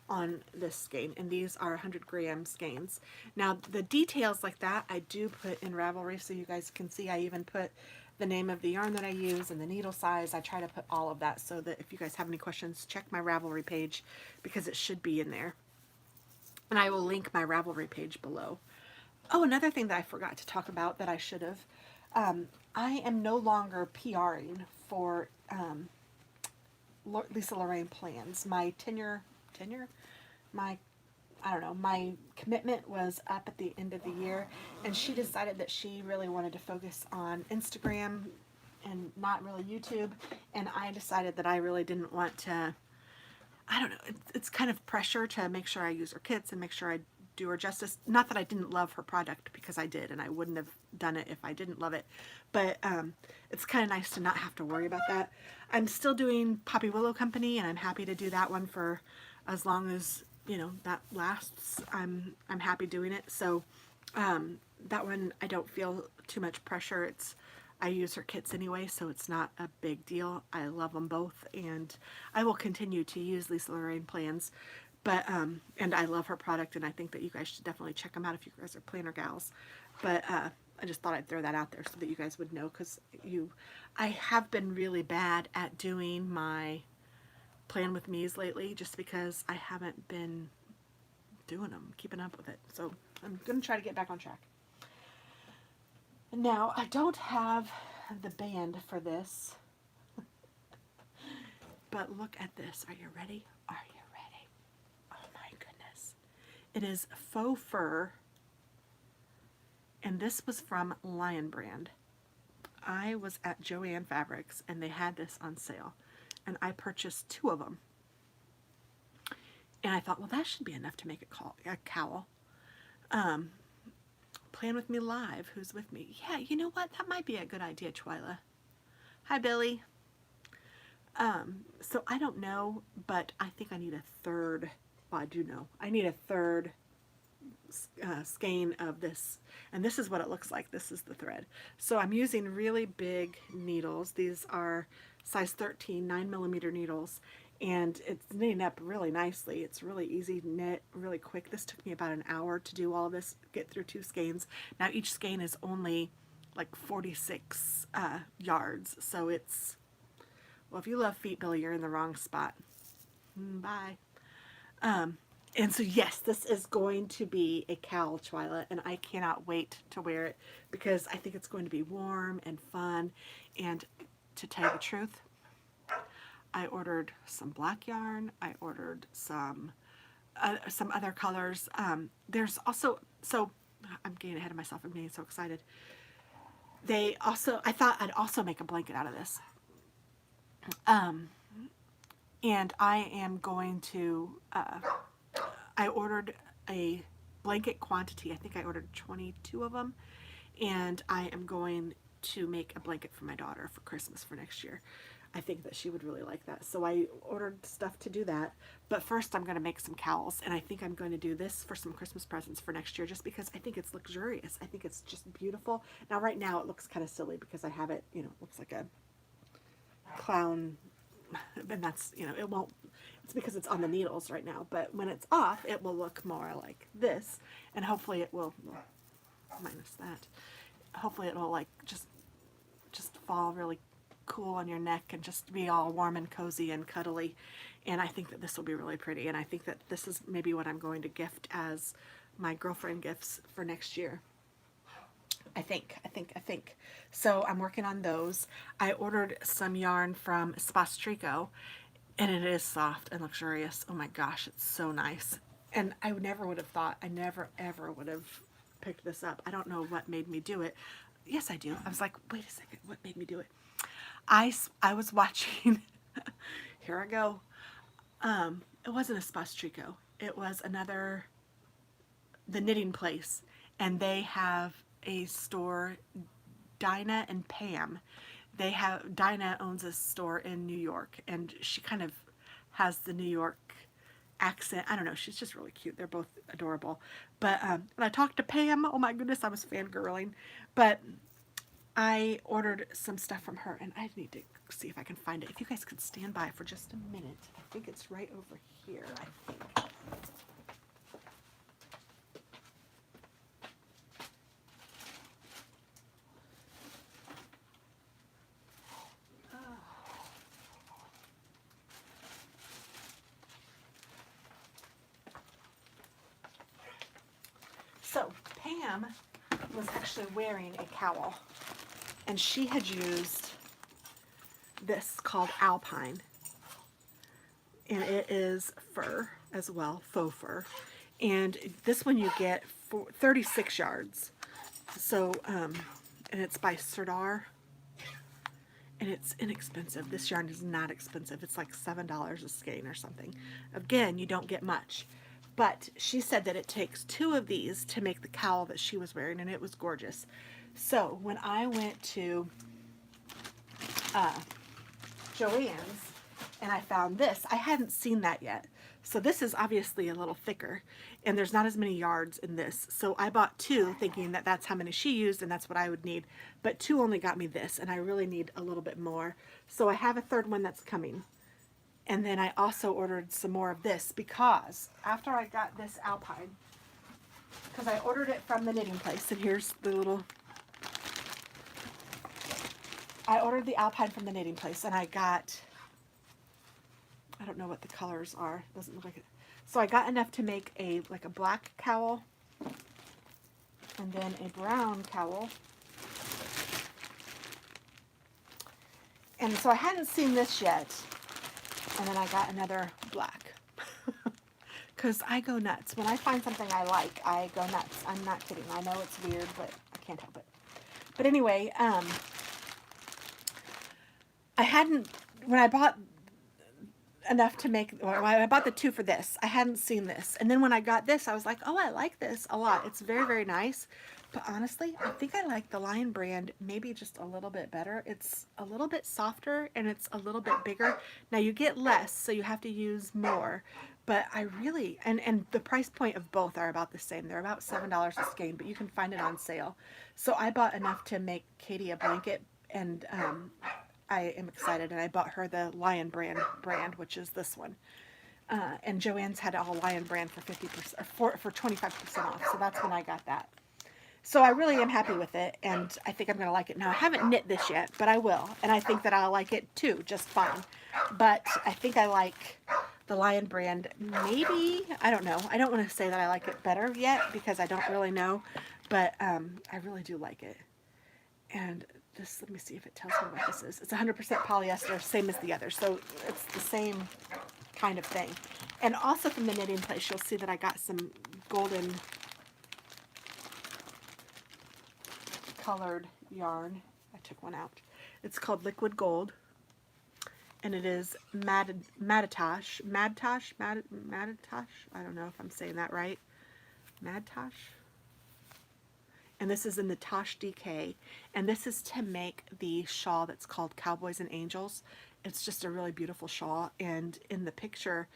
on this skein, and these are 100-gram skeins. Now the details like that I do put in Ravelry so you guys can see. I even put the name of the yarn that I use and the needle size. I try to put all of that so that if you guys have any questions, check my Ravelry page because it should be in there. And I will link my Ravelry page below. Oh, another thing that I forgot to talk about that I should have. I am no longer PRing for Lisa Lorene plans. My my commitment was up at the end of the year, and she decided that she really wanted to focus on Instagram and not really YouTube, and I decided that I really didn't want to, I don't know, it's kind of pressure to make sure I use her kits and make sure I do her justice. Not that I didn't love her product, because I did, and I wouldn't have done it if I didn't love it, but it's kind of nice to not have to worry about that. I'm still doing Poppy Willow Company, and I'm happy to do that one for as long as, you know, that lasts. I'm happy doing it. So that one I don't feel too much pressure. I use her kits anyway, so it's not a big deal. I love them both, and I will continue to use Lisa Lorene plans. But and I love her product, and I think that you guys should definitely check them out if you guys are planner gals. But I just thought I'd throw that out there so that you guys would know, because I have been really bad at doing my plan with me's lately, just because I haven't been doing them, keeping up with it. So I'm going to try to get back on track. Now, I don't have the band for this, but look at this. Are you ready? Are you ready? Oh my goodness. It is faux fur, and this was from Lion brand. I was at Joann Fabrics, and they had this on sale, and I purchased 2 of them. And I thought, well, that should be enough to make a cowl. Plan with me live. Who's with me? Yeah, you know what? That might be a good idea, Twyla. Hi, Billy. So I don't know, but I think I need a third. Well, I do know. I need a third skein of this, and this is what it looks like. This is the thread. So I'm using really big needles. These are size 13 9mm needles, and it's knitting up really nicely. It's really easy to knit, really quick. This took me about an hour to do all this, get through 2 skeins. Now each skein is only like 46 yards, so it's, well, if you love feet, Billy, you're in the wrong spot. Bye. And so, yes, this is going to be a cowl, Twyla, and I cannot wait to wear it because I think it's going to be warm and fun. And to tell you the truth, I ordered some black yarn. I ordered some other colors. There's also, so I'm getting ahead of myself. I'm getting so excited. I thought I'd also make a blanket out of this. And I am going to, I ordered a blanket quantity. I think I ordered 22 of them, and I am going to make a blanket for my daughter for Christmas for next year. I think that she would really like that. So I ordered stuff to do that. But first I'm going to make some cowls, and I think I'm going to do this for some Christmas presents for next year just because I think it's luxurious. I think it's just beautiful. Now right now it looks kind of silly because I have it, you know, it looks like a clown, and that's, you know, it won't, it's because it's on the needles right now, but when it's off it will look more like this, and hopefully it will, well, minus that, hopefully it will like just fall really cool on your neck and just be all warm and cozy and cuddly. And I think that this will be really pretty. And I think that this is maybe what I'm going to gift as my girlfriend gifts for next year. I think. So I'm working on those. I ordered some yarn from Spastrico, and it is soft and luxurious. Oh my gosh, it's so nice. And I never would have thought, I never ever would have picked this up. I don't know what made me do it. Yes, I do. I was like, wait a second, what made me do it? I was watching, here I go. It wasn't a Spastrico. It was another, the knitting place. And they have a store, Dinah and Pam. Dinah owns a store in New York, and she kind of has the New York accent. I don't know, she's just really cute. They're both adorable. But when I talked to Pam, oh my goodness, I was fangirling. But I ordered some stuff from her, and I need to see if I can find it. If you guys could stand by for just a minute. I think it's right over here, I think. So Pam was actually wearing a cowl, and she had used this called Alpine, and it is fur as well, faux fur, and this one you get for 36 yards. So and it's by Serdar, and it's inexpensive. This yarn is not expensive. It's like $7 a skein or something. Again, you don't get much. But she said that it takes 2 of these to make the cowl that she was wearing, and it was gorgeous. So when I went to Joann's and I found this, I hadn't seen that yet. So this is obviously a little thicker, and there's not as many yards in this. So I bought 2 thinking that that's how many she used and that's what I would need. But 2 only got me this, and I really need a little bit more. So I have a 3rd one that's coming. And then I also ordered some more of this because after I got this Alpine, because I ordered it from the knitting place, and here's the little, I ordered the Alpine from the knitting place, and I got, I don't know what the colors are, it doesn't look like it. So I got enough to make a, like a black cowl, and then a brown cowl. And so I hadn't seen this yet. And then I got another black. Because I go nuts. When I find something I like, I go nuts. I'm not kidding. I know it's weird, but I can't help it. But anyway, I hadn't, when I bought enough to make, or when I bought the 2 for this, I hadn't seen this. And then when I got this, I was like, oh, I like this a lot. It's very, very nice. But honestly, I think I like the Lion brand maybe just a little bit better. It's a little bit softer, and it's a little bit bigger. Now you get less, so you have to use more. But I really, and the price point of both are about the same. They're about $7 a skein, but you can find it on sale. So I bought enough to make Katie a blanket, and I am excited. And I bought her the Lion brand, which is this one. And Joann's had all Lion brand for 50% or for 25% off. So that's when I got that. So I really am happy with it, and I think I'm going to like it. Now, I haven't knit this yet, but I will, and I think that I'll like it too, just fine. But I think I like the Lion brand, maybe, I don't know. I don't want to say that I like it better yet, because I don't really know, but I really do like it. And this, let me see if it tells me what this is. It's 100% polyester, same as the other, so it's the same kind of thing. And also from the knitting place, you'll see that I got some golden colored yarn. I took one out. It's called Liquid Gold, and it is Madtosh. I don't know if I'm saying that right. Madtosh. And this is in the Tosh DK, and this is to make the shawl that's called Cowboys and Angels. It's just a really beautiful shawl, and in the picture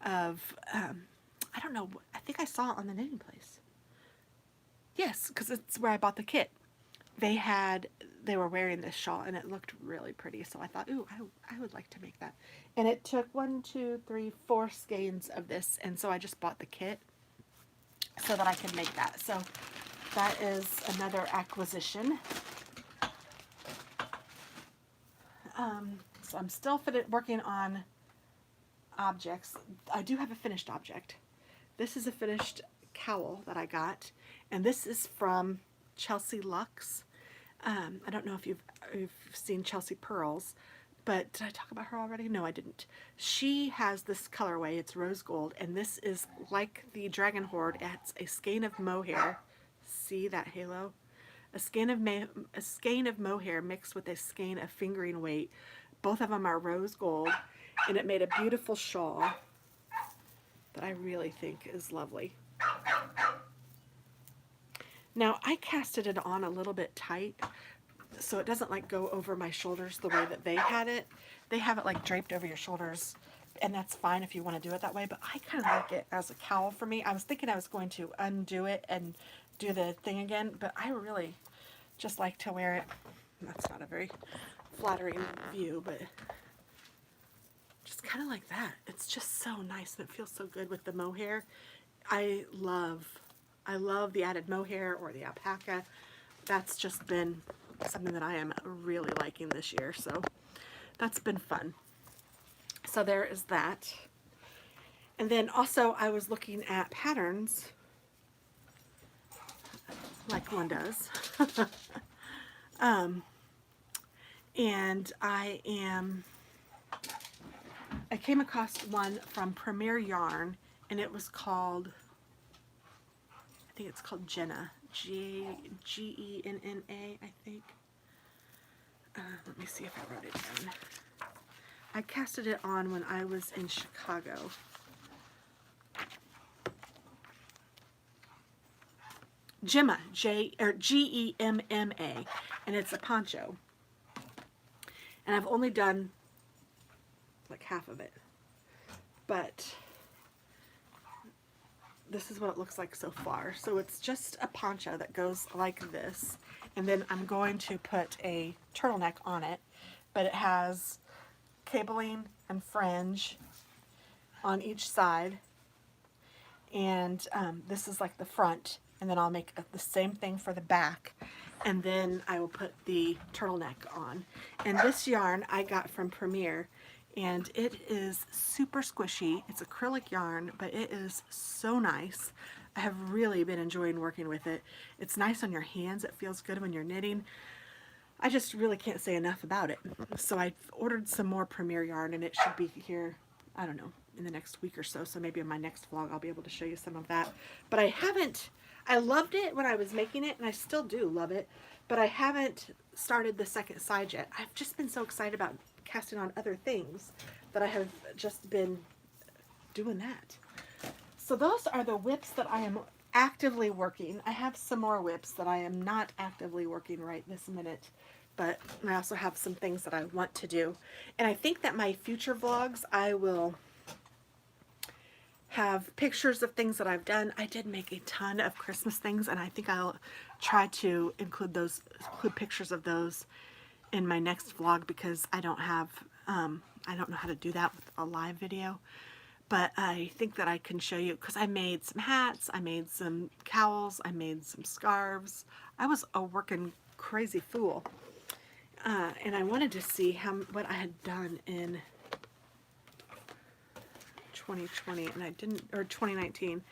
of, I don't know, I think I saw it on the knitting place. Yes, because it's where I bought the kit. They were wearing this shawl, and it looked really pretty, so I thought, ooh, I would like to make that. And it took 1, 2, 3, 4 skeins of this, and so I just bought the kit so that I could make that. So that is another acquisition. so I'm still working on objects. I do have a finished object. This is a finished cowl that I got, and this is from Chelsea Lux. I don't know if you've seen Chelsea Pearls, but did I talk about her already? No, I didn't. She has this colorway. It's rose gold, and this is like the Dragon Horde. It's a skein of mohair. See that halo? A skein of mohair mixed with a skein of fingering weight. Both of them are rose gold, and it made a beautiful shawl that I really think is lovely. Now, I casted it on a little bit tight, so it doesn't like go over my shoulders the way that they had it. They have it like draped over your shoulders, and that's fine if you want to do it that way, but I kind of like it as a cowl for me. I was thinking I was going to undo it and do the thing again, but I really just like to wear it. That's not a very flattering view, but just kind of like that. It's just so nice, and it feels so good with the mohair. I love the added mohair or the alpaca. That's just been something that I am really liking this year, so that's been fun. So there is that. And then also I was looking at patterns, like one does. And I came across one from Premier Yarn, and it was called, I think it's called Jenna, Genna, I think. Let me see if I wrote it down. I casted it on when I was in Chicago. Gemma, Gemma, and it's a poncho. And I've only done like half of it, but this is what it looks like so far. So it's just a poncho that goes like this, and then I'm going to put a turtleneck on it, but it has cabling and fringe on each side, and this is like the front, and then I'll make the same thing for the back, and then I will put the turtleneck on. And this yarn I got from Premier, and it is super squishy. It's acrylic yarn, but it is so nice. I have really been enjoying working with it. It's nice on your hands. It feels good when you're knitting. I just really can't say enough about it. So I ordered some more Premier yarn, and it should be here, I don't know, in the next week or so. So maybe in my next vlog I'll be able to show you some of that. But I loved it when I was making it, and I still do love it, but I haven't started the second side yet. I've just been so excited about casting on other things that I have just been doing that. So those are the whips that I am actively working. I have some more whips that I am not actively working right this minute, but I also have some things that I want to do. And I think that my future vlogs, I will have pictures of things that I've done. I did make a ton of Christmas things, and I think I'll try to include pictures of those in my next vlog, because I don't know how to do that with a live video. But I think that I can show you, because I made some hats, I made some cowls, I made some scarves. I was a working crazy fool, and I wanted to see what I had done in 2020, and I didn't, or 2019.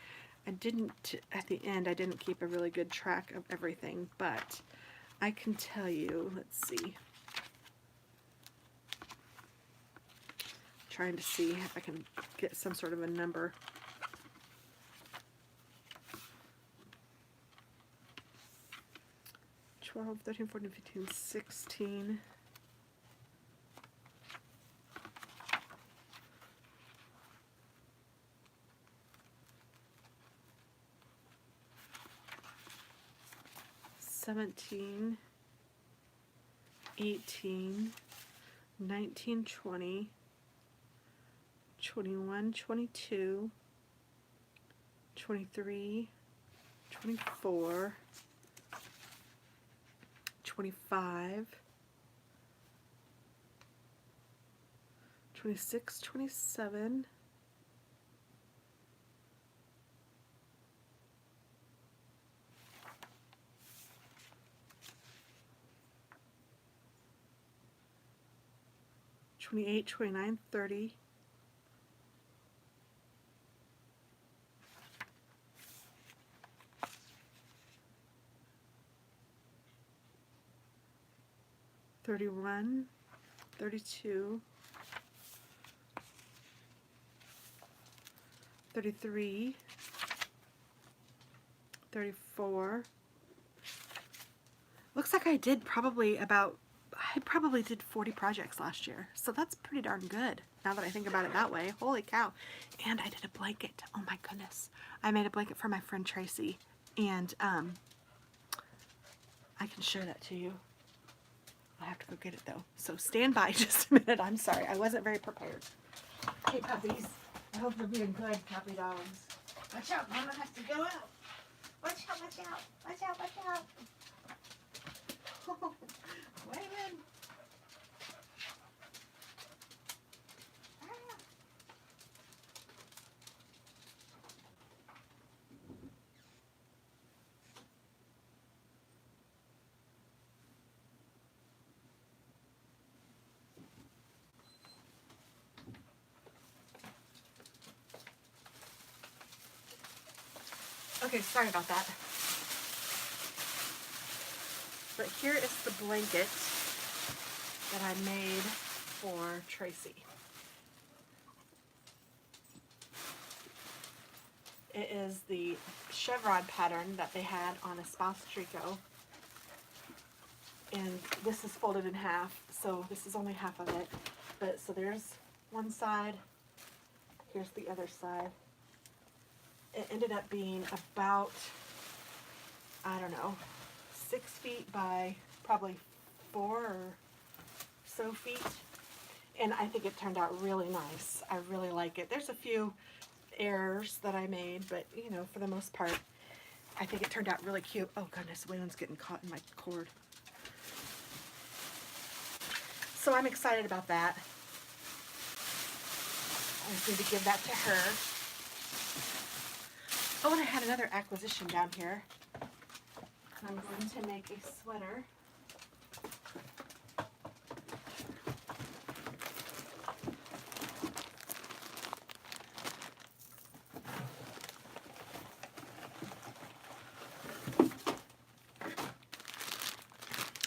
I didn't, at the end, I didn't keep a really good track of everything, but I can tell you, let's see. Trying to see if I can get some sort of a number. $12, $13, $14, $15, $16. $17, $18, $19, $20, $21, $22, $23, $24, $25, $26, $27, 28, 29, 30. $31, $32, $33, $34. Looks like I probably did 40 projects last year. So that's pretty darn good now that I think about it that way. Holy cow. And I did a blanket. Oh my goodness. I made a blanket for my friend Tracy. And I can show that to you. I have to go get it though. So stand by just a minute. I'm sorry. I wasn't very prepared. Hey puppies. I hope you're being good, puppy dogs. Watch out. Mama has to go out. Watch out, watch out. Watch out, watch out. Waylon. Okay, sorry about that. But here is the blanket that I made for Tracy. It is the chevron pattern that they had on a spouse tricot. And this is folded in half, so this is only half of it. But so there's one side, here's the other side. It ended up being about, I don't know, 6 feet by probably 4 or so feet. And I think it turned out really nice. I really like it. There's a few errors that I made, but you know, for the most part, I think it turned out really cute. Oh goodness, Waylon's getting caught in my cord. So I'm excited about that. I just need to give that to her. Oh, and I had another acquisition down here. I'm going to make a sweater.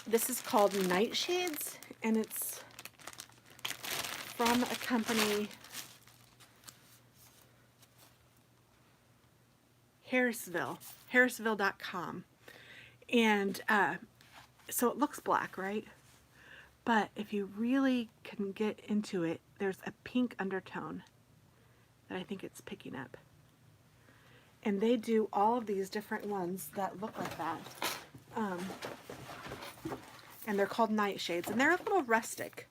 This is called Nightshades, and it's from a company, Harrisville.com. And so it looks black, right? But if you really can get into it, there's a pink undertone that I think it's picking up. And they do all of these different ones that look like that. And they're called Nightshades, and they're a little rustic.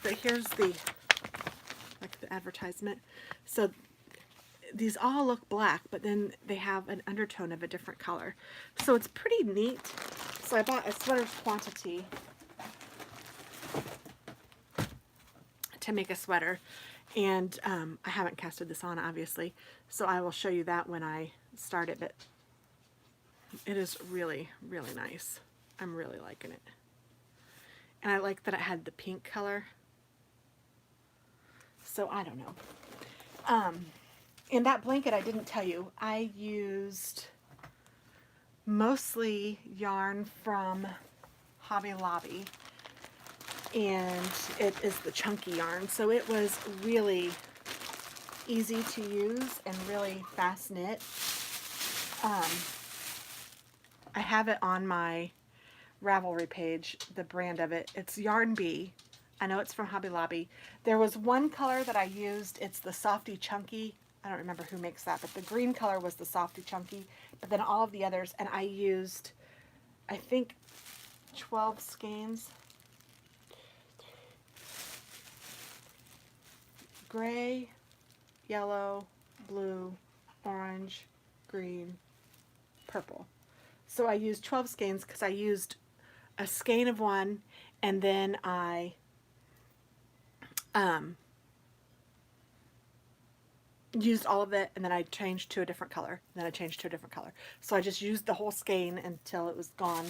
But here's the advertisement. So these all look black, but then they have an undertone of a different color. So it's pretty neat. So I bought a sweater's quantity to make a sweater. And I haven't casted this on, obviously. So I will show you that when I start it. But it is really, really nice. I'm really liking it. And I like that it had the pink color. So I don't know. In that blanket, I didn't tell you, I used mostly yarn from Hobby Lobby. And it is the chunky yarn. So it was really easy to use and really fast knit. I have it on my Ravelry page, the brand of it. It's Yarn Bee. I know it's from Hobby Lobby. There was one color that I used. It's the Softy Chunky. I don't remember who makes that, but the green color was the Softy Chunky. But then all of the others, and I used, I think, 12 skeins. Gray, yellow, blue, orange, green, purple. So I used 12 skeins because I used a skein of one, and then I used all of it, and then I changed to a different color, and then I changed to a different color. So I just used the whole skein until it was gone,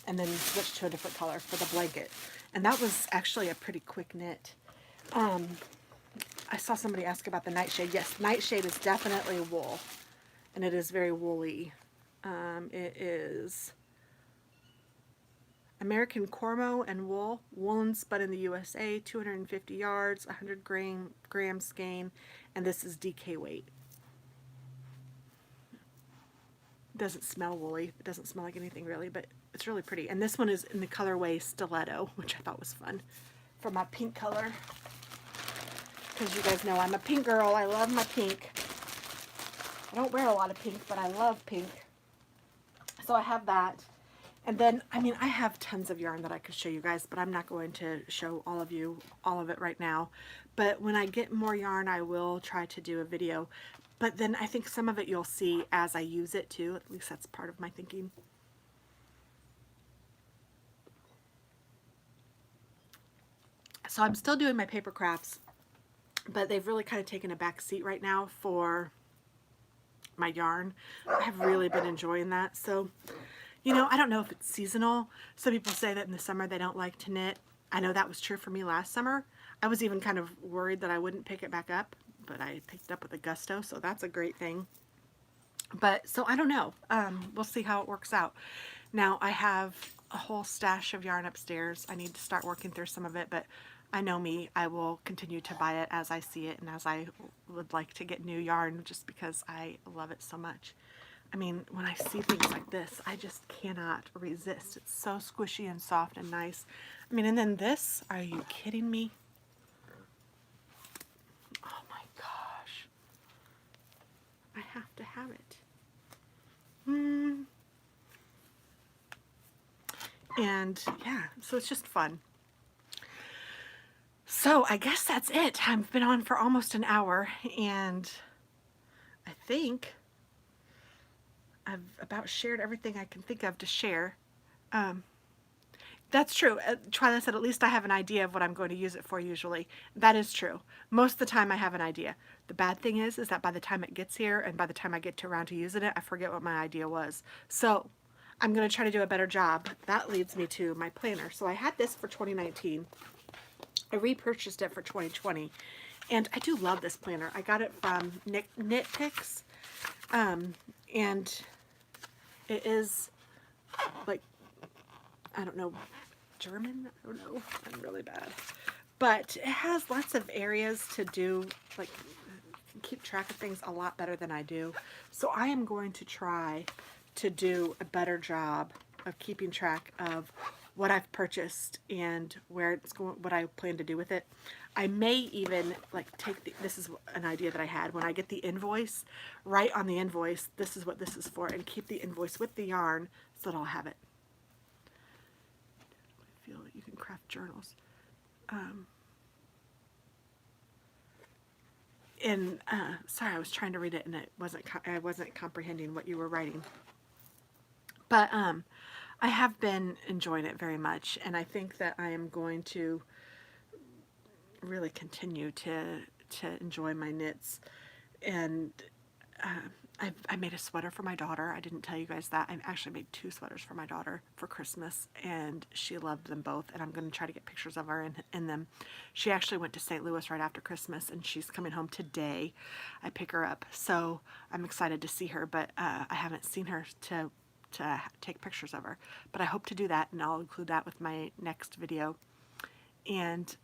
and then switched to a different color for the blanket. And that was actually a pretty quick knit. I saw somebody ask about the nightshade. Yes, nightshade is definitely wool, and it is very woolly. It is American Cormo and wool, woolen spun in the USA, 250 yards, 100 gram skein, and this is DK weight. Doesn't smell woolly. It doesn't smell like anything really, but it's really pretty. And this one is in the colorway Stiletto, which I thought was fun for my pink color. Because you guys know I'm a pink girl. I love my pink. I don't wear a lot of pink, but I love pink. So I have that. And then, I mean, I have tons of yarn that I could show you guys, but I'm not going to show all of you all of it right now. But when I get more yarn, I will try to do a video. But then I think some of it you'll see as I use it too. At least that's part of my thinking. So I'm still doing my paper crafts, but they've really kind of taken a back seat right now for my yarn. I have really been enjoying that. So, you know, I don't know if it's seasonal. Some people say that in the summer they don't like to knit. I know that was true for me last summer. I was even kind of worried that I wouldn't pick it back up, but I picked it up with a gusto, so that's a great thing. But, so I don't know. We'll see how it works out. Now, I have a whole stash of yarn upstairs. I need to start working through some of it, but I know me. I will continue to buy it as I see it and as I would like to get new yarn just because I love it so much. I mean, when I see things like this, I just cannot resist. It's so squishy and soft and nice. I mean, and then this, are you kidding me? Oh my gosh. I have to have it. And yeah, so it's just fun. So I guess that's it. I've been on for almost an hour, and I think I've about shared everything I can think of to share. That's true. Twyla said, at least I have an idea of what I'm going to use it for usually. That is true. Most of the time I have an idea. The bad thing is that by the time it gets here and by the time I get to around to using it, I forget what my idea was. So I'm going to try to do a better job. That leads me to my planner. So I had this for 2019. I repurchased it for 2020. And I do love this planner. I got it from Knit Picks. And it is like, I don't know, German? I don't know. I'm really bad. But it has lots of areas to do, like, keep track of things a lot better than I do. So I am going to try to do a better job of keeping track of what I've purchased and where it's going, what I plan to do with it. I may even like take this is an idea that I had, when I get the invoice, write on the invoice, this is what this is for, and keep the invoice with the yarn so that I'll have it. I feel that you can craft journals. Sorry, I was trying to read it and I wasn't comprehending what you were writing. But I have been enjoying it very much, and I think that I am going to really continue to enjoy my knits. And I made a sweater for my daughter. I didn't tell you guys that. I actually made 2 sweaters for my daughter for Christmas, and she loved them both, and I'm going to try to get pictures of her in them. She actually went to St. Louis right after Christmas, and she's coming home today. I pick her up, so I'm excited to see her, but I haven't seen her to take pictures of her. But I hope to do that, and I'll include that with my next video. And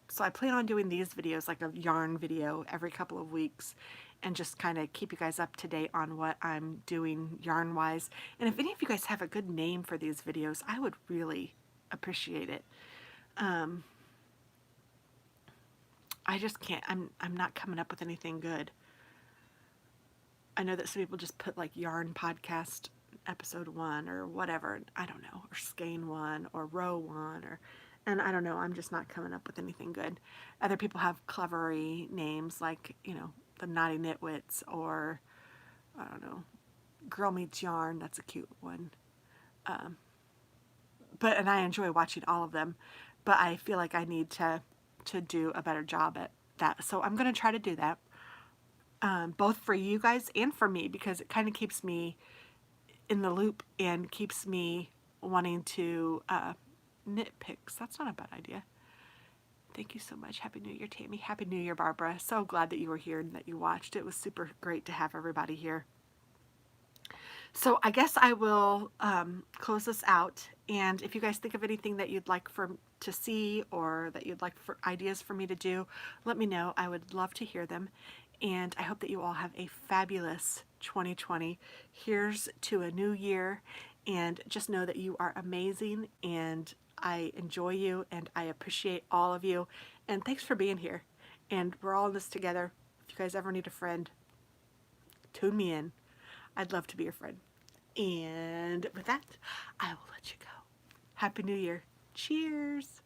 so I plan on doing these videos, like a yarn video every couple of weeks, and just kind of keep you guys up to date on what I'm doing yarn wise. And if any of you guys have a good name for these videos, I would really appreciate it. I just can't, I'm not coming up with anything good. I know that some people just put like yarn podcast episode 1 or whatever, I don't know, or skein 1 or row 1, or, and I don't know, I'm just not coming up with anything good. Other people have clevery names like, you know, the Naughty Knitwits, or I don't know, Girl Meets Yarn, that's a cute one. And I enjoy watching all of them, but I feel like I need to do a better job at that. So I'm going to try to do that, both for you guys and for me, because it kind of keeps me in the loop and keeps me wanting to knit picks. That's not a bad idea. Thank you so much. Happy New Year, Tammy. Happy New Year, Barbara. So glad that you were here and that you watched. It was super great to have everybody here. So I guess I will close this out. And if you guys think of anything that you'd like to see or that you'd like for ideas for me to do, let me know. I would love to hear them. And I hope that you all have a fabulous 2020. Here's to a new year. And just know that you are amazing. And I enjoy you. And I appreciate all of you. And thanks for being here. And we're all in this together. If you guys ever need a friend, tune me in. I'd love to be your friend. And with that, I will let you go. Happy New Year. Cheers.